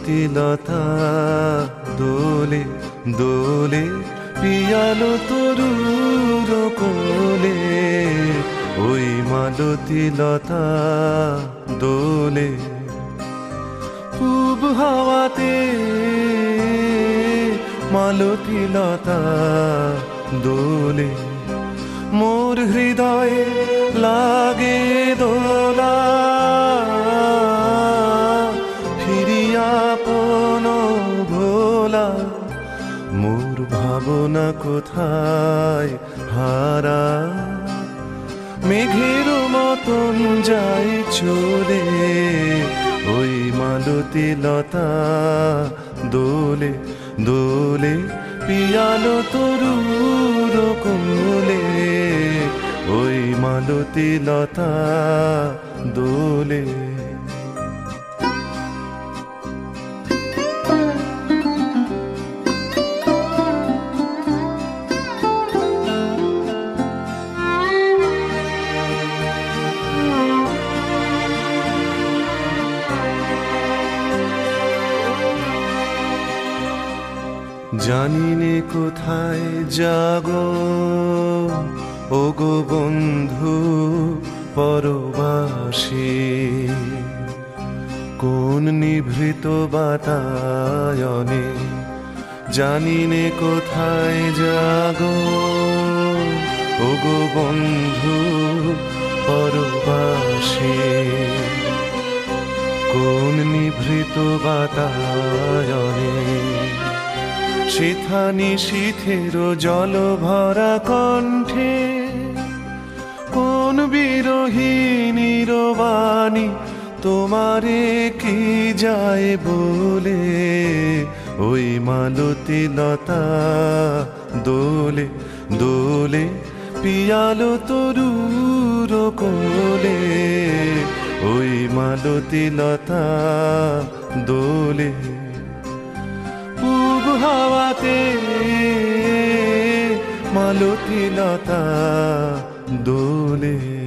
মালতী লতা দোলে দোলে পিয়ালো তরুর কোলে ওই মালতী লতা দোলে পূব হাওয়াতে মালতী লতা দোলে মোর হৃদয়ে লাগে দোলা ফিরিয়া আপন ভোলা মোর ভাবনা কোথায় হারা মেঘের মতন যাই চলে ওই মালতী লতা দোলে দোলে পিয়ালো তরুর কোলে ওই মালতী লতা দোলে জানিনে কোথায় যাগো ওগো বন্ধু পরবাসী কোন নিভৃত বাতায়নে জানিনে কোথায় যাগো ওগো বন্ধু পরবাসী কোন নিভৃত বাতায়নে শিথা নিশীথের জল ভরা কণ্ঠে কোন বিরহীনির বাণী তোমারে কি যায় বলে ওই মালতী লতা দোলে দোলে পিয়ালো তরুর কোলে ওই মালতী লতা দোলে পূব হাওয়াতে মালতী লতা দোলে।